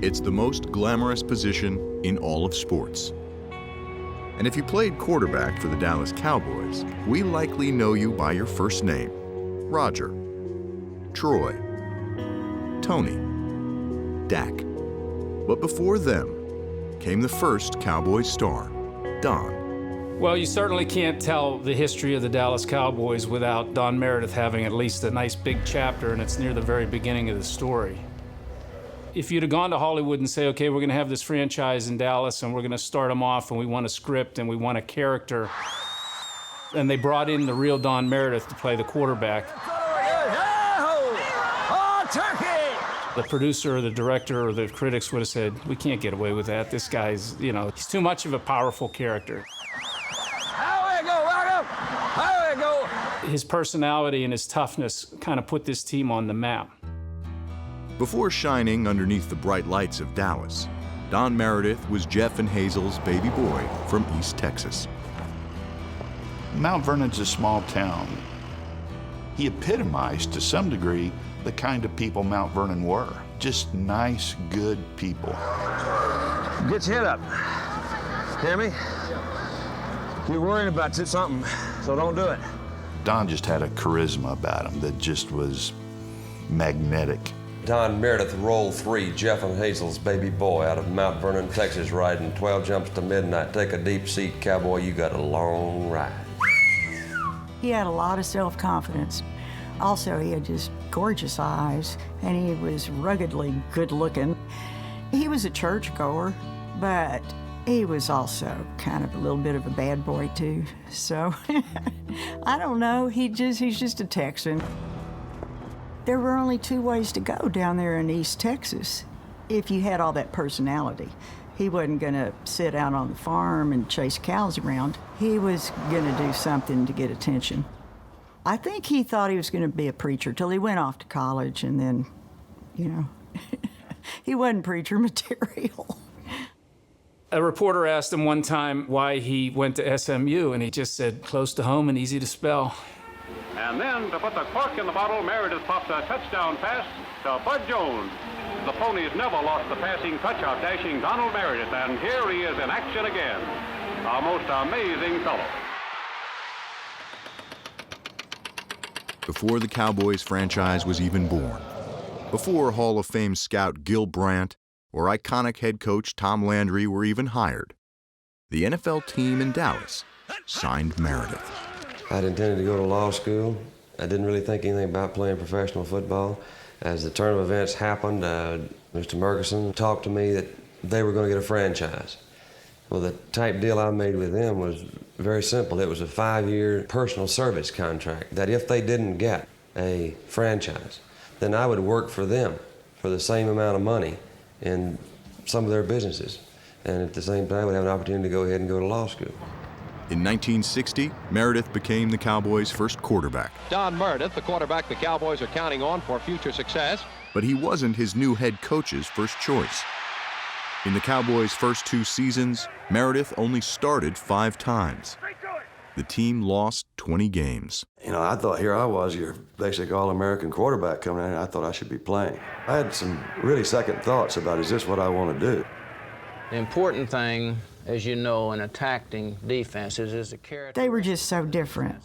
It's the most glamorous position in all of sports. And if you played quarterback for the Dallas Cowboys, we likely know you by your first name: Roger, Troy, Tony, Dak. But before them came the first Cowboys star, Don. Well, you certainly can't tell the history of the Dallas Cowboys without Don Meredith having at least a nice big chapter, and it's near the very beginning of the story. If you'd have gone to Hollywood and say, okay, we're going to have this franchise in Dallas and we're going to start them off and we want a script and we want a character, and they brought in the real Don Meredith to play the quarterback, the producer or the director or the critics would have said, we can't get away with that. This guy's, he's too much of a powerful character. His personality and his toughness kind of put this team on the map. Before shining underneath the bright lights of Dallas, Don Meredith was Jeff and Hazel's baby boy from East Texas. Mount Vernon's a small town. He epitomized, to some degree, the kind of people Mount Vernon were. Just nice, good people. Get your head up. Hear me? You're worrying about something, so don't do it. Don just had a charisma about him that just was magnetic. Don Meredith, Role 3, Jeff and Hazel's baby boy out of Mount Vernon, Texas, riding 12 jumps to midnight. Take a deep seat, cowboy, you got a long ride. He had a lot of self-confidence. Also, he had just gorgeous eyes, and he was ruggedly good-looking. He was a churchgoer, but he was also kind of a little bit of a bad boy, too. So, I don't know, he's just a Texan. There were only two ways to go down there in East Texas if you had all that personality. He wasn't going to sit out on the farm and chase cows around. He was going to do something to get attention. I think he thought he was going to be a preacher till he went off to college, and then, he wasn't preacher material. A reporter asked him one time why he went to SMU, and he just said, close to home and easy to spell. And then, to put the cork in the bottle, Meredith pops a touchdown pass to Bud Jones. The Ponies never lost the passing touch of dashing Donald Meredith, and here he is in action again. A most amazing fellow. Before the Cowboys franchise was even born, before Hall of Fame scout Gil Brandt or iconic head coach Tom Landry were even hired, the NFL team in Dallas signed Meredith. I'd intended to go to law school. I didn't really think anything about playing professional football. As the turn of events happened, Mr. Murkison talked to me that they were going to get a franchise. Well, the type deal I made with them was very simple. It was a 5-year personal service contract that if they didn't get a franchise, then I would work for them for the same amount of money in some of their businesses. And at the same time, we'd have an opportunity to go ahead and go to law school. In 1960, Meredith became the Cowboys' first quarterback. Don Meredith, the quarterback the Cowboys are counting on for future success. But he wasn't his new head coach's first choice. In the Cowboys' first 2 seasons, Meredith only started 5 times. The team lost 20 games. I thought here I was, your basic All-American quarterback coming in, and I thought I should be playing. I had some really second thoughts about, is this what I want to do? The important thing, as you know, in attacking defenses is the character. They were just so different.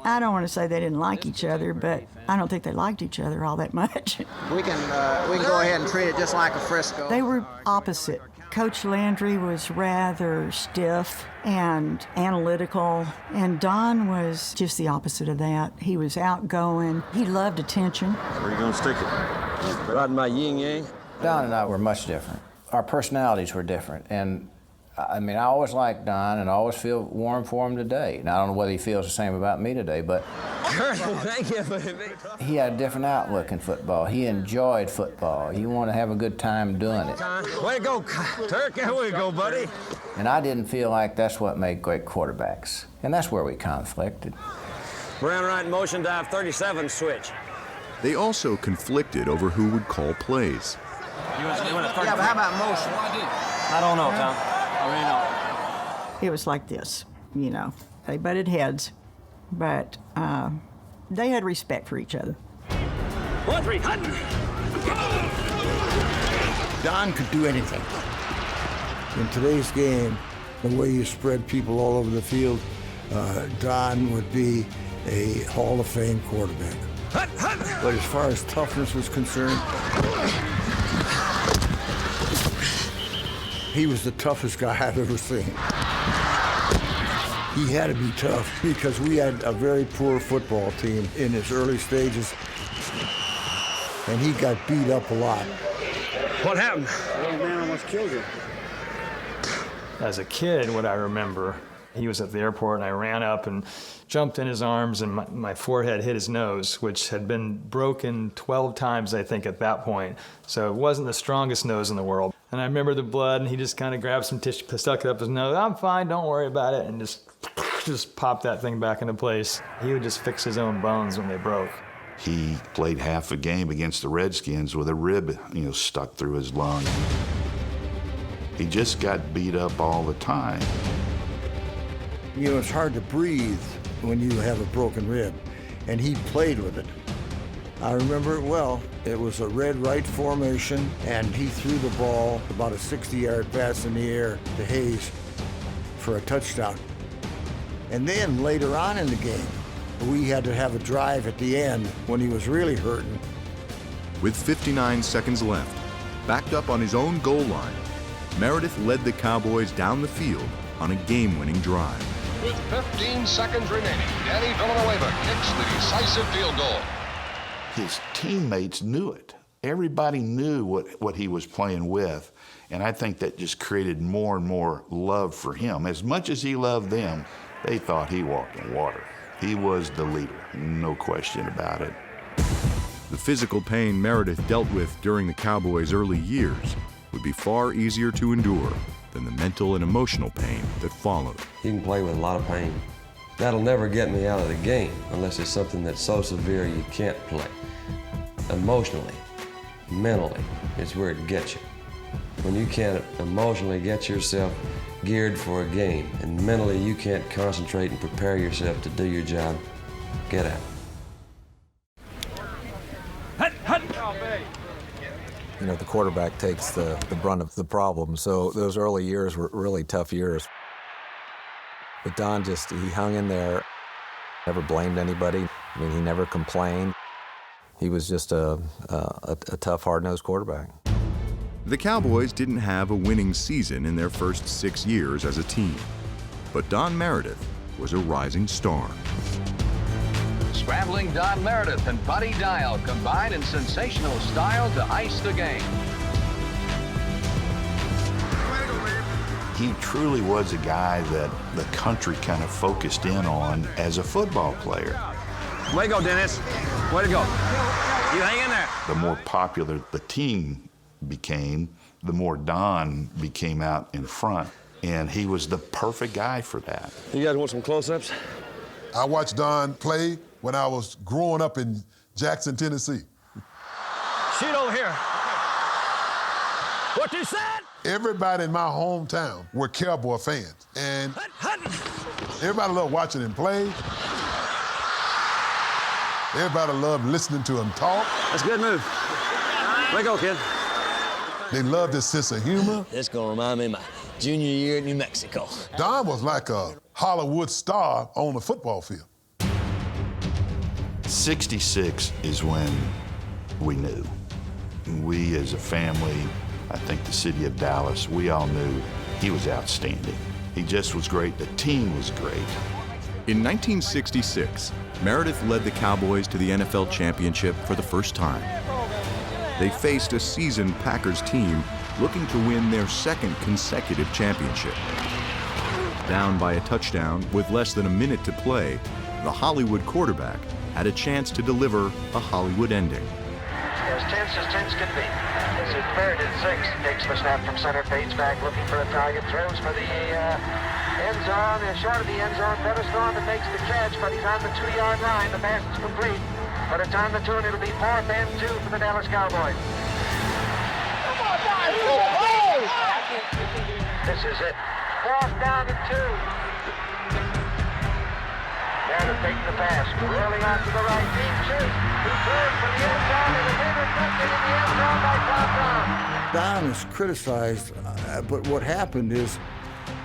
I don't want to say they didn't like each other, but I don't think they liked each other all that much. We can go ahead and treat it just like a Frisco. They were opposite. Coach Landry was rather stiff and analytical, and Don was just the opposite of that. He was outgoing. He loved attention. Where are you going to stick it? Riding my yin-yang. Don and I were much different. Our personalities were different, and I always liked Don and I always feel warm for him today. Now, I don't know whether he feels the same about me today, but Thank you. he had a different outlook in football. He enjoyed football. He wanted to have a good time doing it. Way to go, Turk. Way to go, buddy. And I didn't feel like that's what made great quarterbacks. And that's where we conflicted. Brown right in motion, dive 37, switch. They also conflicted over who would call plays. Yeah, but how about motion? I don't know, Tom. I really don't. It was like this, They butted heads, but they had respect for each other. 1-3, Hutton! Don could do anything. In today's game, the way you spread people all over the field, Don would be a Hall of Fame quarterback. But as far as toughness was concerned, he was the toughest guy I've ever seen. He had to be tough because we had a very poor football team in his early stages, and he got beat up a lot. What happened? The old man almost killed him. As a kid, what I remember, he was at the airport and I ran up and jumped in his arms and my forehead hit his nose, which had been broken 12 times, I think, at that point. So it wasn't the strongest nose in the world. And I remember the blood, and he just kind of grabbed some tissue, stuck it up his nose. I'm fine, don't worry about it, and just popped that thing back into place. He would just fix his own bones when they broke. He played half a game against the Redskins with a rib, stuck through his lung. He just got beat up all the time. It's hard to breathe when you have a broken rib, and he played with it. I remember it well. It was a red right formation, and he threw the ball about a 60-yard pass in the air to Hayes for a touchdown. And then later on in the game, we had to have a drive at the end when he was really hurting. With 59 seconds left, backed up on his own goal line, Meredith led the Cowboys down the field on a game-winning drive. With 15 seconds remaining, Danny Villanueva kicks the decisive field goal. His teammates knew it. Everybody knew what he was playing with, and I think that just created more and more love for him. As much as he loved them, they thought he walked on water. He was the leader, no question about it. The physical pain Meredith dealt with during the Cowboys' early years would be far easier to endure than the mental and emotional pain that followed. You can play with a lot of pain. That'll never get me out of the game unless it's something that's so severe you can't play. Emotionally, mentally, is where it gets you. When you can't emotionally get yourself geared for a game and mentally you can't concentrate and prepare yourself to do your job, get out. The quarterback takes the brunt of the problem, so those early years were really tough years. But Don he hung in there, never blamed anybody. I mean, he never complained. He was just a tough, hard-nosed quarterback. The Cowboys didn't have a winning season in their first 6 years as a team, but Don Meredith was a rising star. Scrambling Don Meredith and Buddy Dial combined in sensational style to ice the game. He truly was a guy that the country kind of focused in on as a football player. Way to go, Dennis. Way to go. You hang in there. The more popular the team became, the more Don became out in front. And he was the perfect guy for that. You guys want some close-ups? I watched Don play when I was growing up in Jackson, Tennessee. Shoot over here. What you said? Everybody in my hometown were Cowboy fans. And everybody loved watching him play. Everybody loved listening to him talk. That's a good move. Way to go, kid. They loved his sense of humor. It's gonna remind me of my junior year at New Mexico. Don was like a Hollywood star on the football field. 66 is when we knew. We as a family, I think the city of Dallas, we all knew he was outstanding. He just was great. The team was great. In 1966, Meredith led the Cowboys to the NFL championship for the first time. They faced a seasoned Packers team looking to win their second consecutive championship. Down by a touchdown with less than a minute to play, the Hollywood quarterback had a chance to deliver a Hollywood ending. As tense can be. This is Meredith, 6, takes the snap from center, fades back, looking for a target, throws for the end zone, short of the end zone. Featherstone makes the catch, but he's on the 2-yard line. The pass is complete. But it's on the turn. It'll be 4th and 2 for the Dallas Cowboys. Come on, guys! This is it. 4th down and 2. Meredith taking the pass, rolling out to the right, being chased. He throws for the end zone, and the winner tucked it in the end zone by Tom Brown. Don is criticized, but what happened is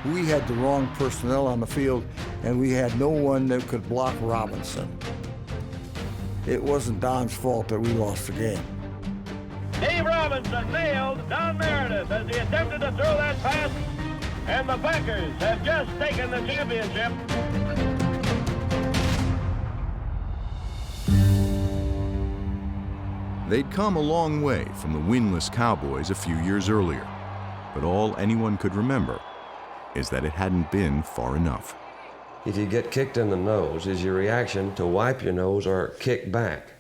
we had the wrong personnel on the field, and we had no one that could block Robinson. It wasn't Don's fault that we lost the game. Dave Robinson nailed Don Meredith as he attempted to throw that pass, and the Packers have just taken the championship. They'd come a long way from the winless Cowboys a few years earlier, but all anyone could remember is that it hadn't been far enough. If you get kicked in the nose, is your reaction to wipe your nose or kick back?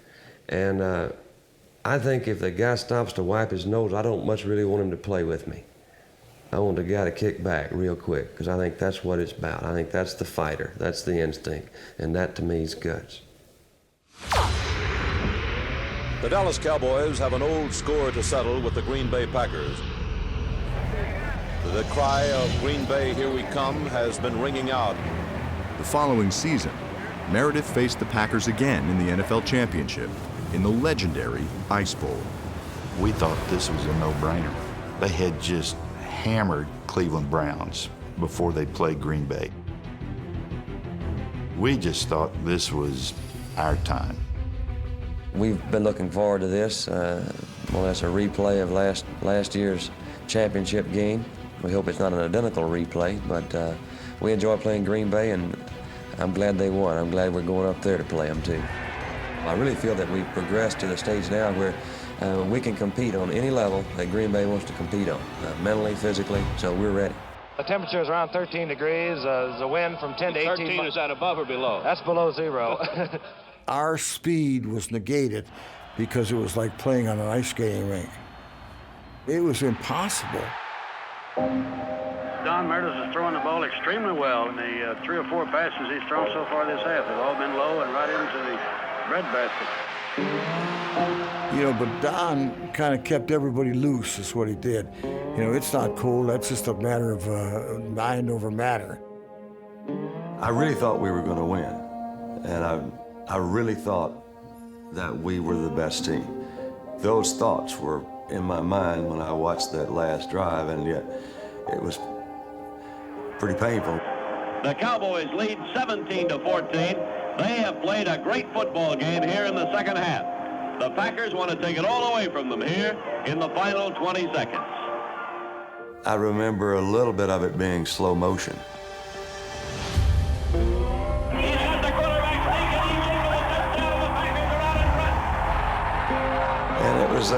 And I think if the guy stops to wipe his nose, I don't much really want him to play with me. I want the guy to kick back real quick, because I think that's what it's about. I think that's the fighter, that's the instinct, and that to me is guts. The Dallas Cowboys have an old score to settle with the Green Bay Packers. The cry of Green Bay, here we come, has been ringing out. The following season, Meredith faced the Packers again in the NFL Championship in the legendary Ice Bowl. We thought this was a no-brainer. They had just hammered Cleveland Browns before they played Green Bay. We just thought this was our time. We've been looking forward to this. Well, that's a replay of last year's championship game. We hope it's not an identical replay, but we enjoy playing Green Bay, and I'm glad they won. I'm glad we're going up there to play them, too. I really feel that we've progressed to the stage now where we can compete on any level that Green Bay wants to compete on, mentally, physically, so we're ready. The temperature is around 13 degrees. There's a wind from 10 to 18. 13, is that above or below? That's below zero. Our speed was negated because it was like playing on an ice skating rink. It was impossible. Don Meredith is throwing the ball extremely well, and the 3 or 4 passes he's thrown so far this half have all been low and right into the breadbasket. You know, but Don kind of kept everybody loose is what he did. You know, it's not cool. That's just a matter of mind over matter. I really thought we were going to win, and I really thought that we were the best team. Those thoughts were in my mind when I watched that last drive, and yet it was pretty painful. The Cowboys lead 17-14. They have played a great football game here in the second half. The Packers want to take it all away from them here in the final 20 seconds. I remember a little bit of it being slow motion. And it was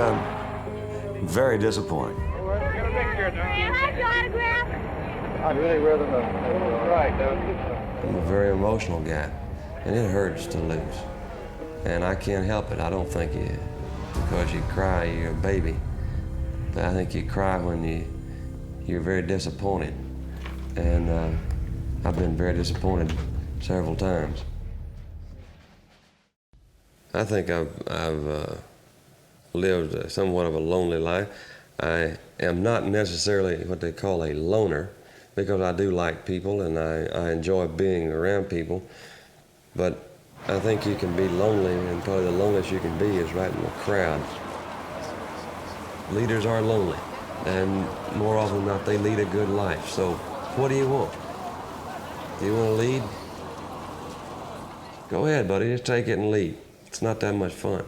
very disappointing. I'd really rather right. I'm a very emotional guy, and it hurts to lose. And I can't help it. I don't think because you cry, you're a baby. But I think you cry when you're very disappointed. And I've been very disappointed several times. I think I've lived somewhat of a lonely life. I am not necessarily what they call a loner, because I do like people and I enjoy being around people. But I think you can be lonely, and probably the loneliest you can be is right in the crowd. Leaders are lonely, and more often than not, they lead a good life. So what do you want? Do you want to lead? Go ahead, buddy, just take it and lead. It's not that much fun.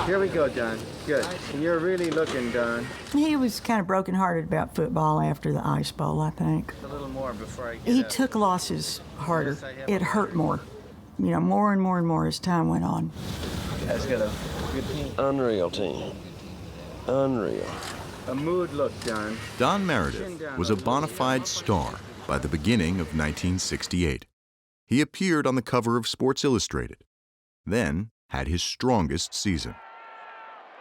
Here we go, Don. Good. And you're really looking, Don. He was kind of brokenhearted about football after the Ice Bowl, I think. A little more before I get He up. took losses harder. It hurt more. You know, more and more and more as time went on. You guys got a good team. Unreal team. Unreal. A mood look, Don. Don Meredith was a bona fide star by the beginning of 1968. He appeared on the cover of Sports Illustrated, then had his strongest season.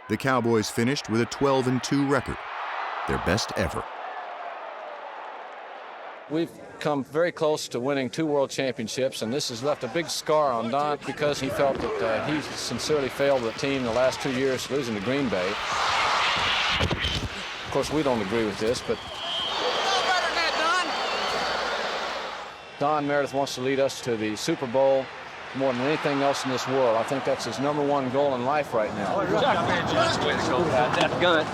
The Cowboys finished with a 12-2 record, their best ever. We've come very close to winning 2 world championships, and this has left a big scar on Don because he felt that he sincerely failed the team the last 2 years, losing to Green Bay. Of course, we don't agree with this, but Don Meredith wants to lead us to the Super Bowl more than anything else in this world. I think that's his #1 goal in life right now. That's good.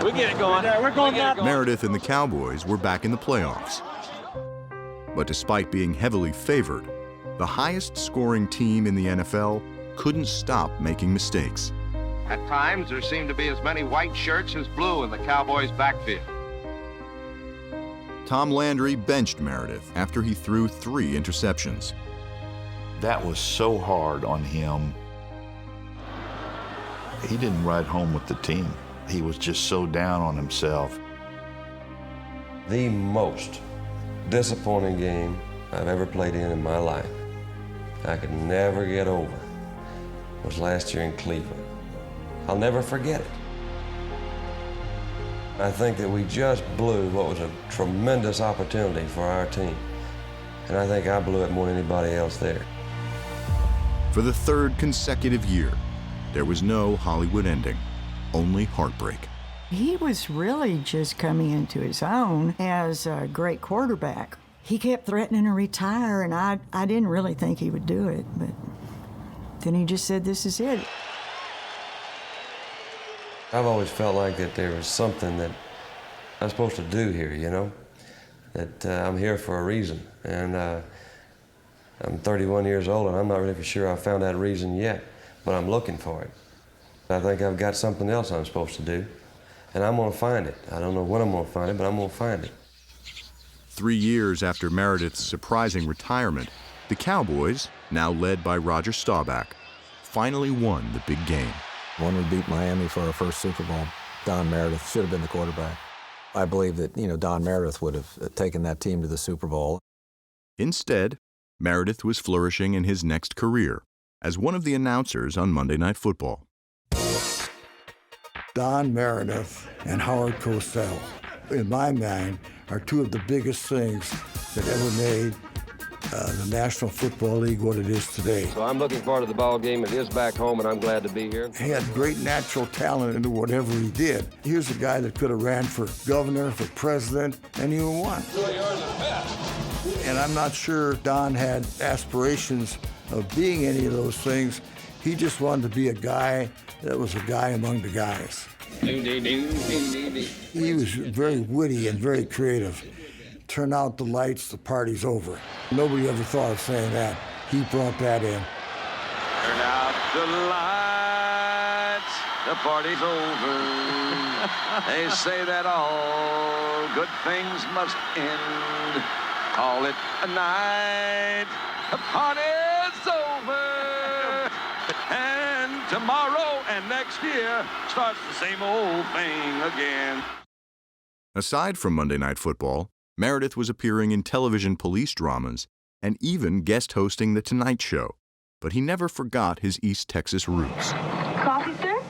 We get it going. We're going now. Meredith and the Cowboys were back in the playoffs. But despite being heavily favored, the highest scoring team in the NFL couldn't stop making mistakes. At times, there seemed to be as many white shirts as blue in the Cowboys' backfield. Tom Landry benched Meredith after he threw 3 interceptions. That was so hard on him. He didn't ride home with the team. He was just so down on himself. The most disappointing game I've ever played in my life, I could never get over, was last year in Cleveland. I'll never forget it. I think that we just blew what was a tremendous opportunity for our team. And I think I blew it more than anybody else there. For the 3rd consecutive year, there was no Hollywood ending, only heartbreak. He was really just coming into his own as a great quarterback. He kept threatening to retire, and I didn't really think he would do it, but then he just said, this is it. I've always felt like that there was something that I'm supposed to do here, you know? That I'm here for a reason. And I'm 31 years old, and I'm not really for sure I found that reason yet, but I'm looking for it. I think I've got something else I'm supposed to do, and I'm gonna find it. I don't know when I'm gonna find it, but I'm gonna find it. 3 years after Meredith's surprising retirement, the Cowboys, now led by Roger Staubach, finally won the big game. When we beat Miami for our first Super Bowl, Don Meredith should have been the quarterback. I believe that, Don Meredith would have taken that team to the Super Bowl. Instead, Meredith was flourishing in his next career as one of the announcers on Monday Night Football. Don Meredith and Howard Cosell, in my mind, are 2 of the biggest things that ever made the National Football League what it is today. So I'm looking forward to the ball game. It is back home, and I'm glad to be here. He had great natural talent into whatever he did. Here's a guy that could have ran for governor, for president, and he won. And I'm not sure Don had aspirations of being any of those things. He just wanted to be a guy that was a guy among the guys. He was very witty and very creative. Turn out the lights, the party's over. Nobody ever thought of saying that. He brought that in. Turn out the lights, the party's over. They say that all good things must end. Call it a night, the party's over. And tomorrow and next year starts the same old thing again. Aside from Monday Night Football, Meredith was appearing in television police dramas and even guest hosting The Tonight Show, but he never forgot his East Texas roots. Coffee, sir?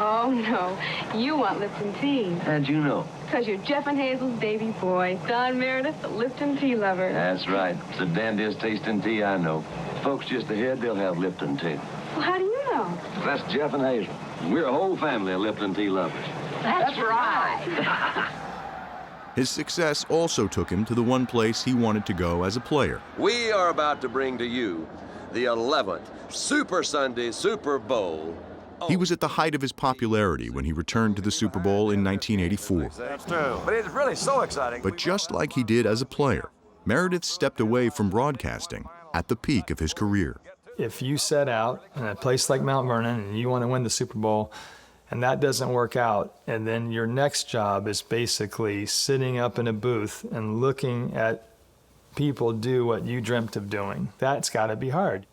Oh, no. You want Lipton tea. How'd you know? Because you're Jeff and Hazel's baby boy, Don Meredith, the Lipton tea lover. That's right. It's the dandiest tasting tea I know. Folks just ahead, they'll have Lipton tea. Well, how do you know? That's Jeff and Hazel. We're a whole family of Lipton tea lovers. That's right. His success also took him to the one place he wanted to go as a player. We are about to bring to you the 11th Super Sunday Super Bowl. He was at the height of his popularity when he returned to the Super Bowl in 1984. That's true. But it's really so exciting. But just like he did as a player, Meredith stepped away from broadcasting at the peak of his career. If you set out in a place like Mount Vernon and you want to win the Super Bowl, and that doesn't work out, and then your next job is basically sitting up in a booth and looking at people do what you dreamt of doing, that's got to be hard.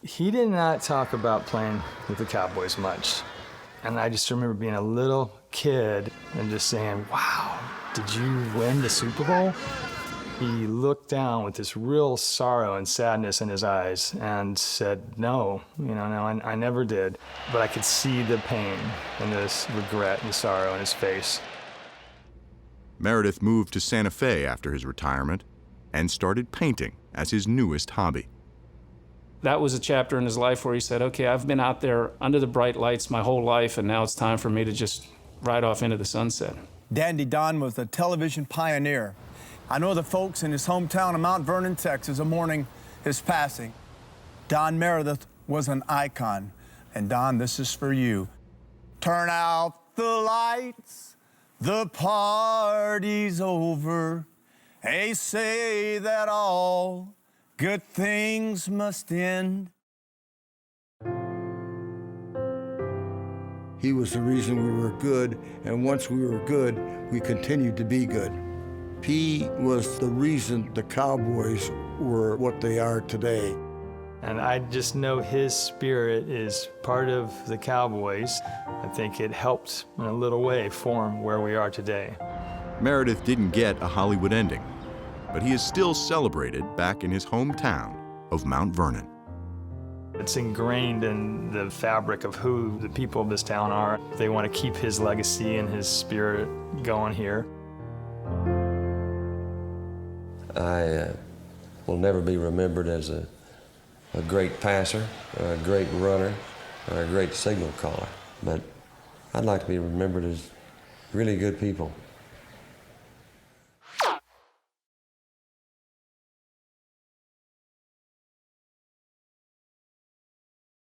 He did not talk about playing with the Cowboys much. And I just remember being a little kid and just saying, wow, did you win the Super Bowl? He looked down with this real sorrow and sadness in his eyes and said, no, I never did. But I could see the pain and this regret and sorrow in his face. Meredith moved to Santa Fe after his retirement and started painting as his newest hobby. That was a chapter in his life where he said, okay, I've been out there under the bright lights my whole life, and now it's time for me to just ride off into the sunset. Dandy Don was a television pioneer. I know the folks in his hometown of Mount Vernon, Texas, are mourning his passing. Don Meredith was an icon. And Don, this is for you. Turn out out the lights, the party's over. They say that all good things must end. He was the reason we were good, and once we were good, we continued to be good. He was the reason the Cowboys were what they are today. And I just know his spirit is part of the Cowboys. I think it helped in a little way form where we are today. Meredith didn't get a Hollywood ending, but he is still celebrated back in his hometown of Mount Vernon. It's ingrained in the fabric of who the people of this town are. They want to keep his legacy and his spirit going here. I will never be remembered as a great passer, or a great runner, or a great signal caller, but I'd like to be remembered as really good people.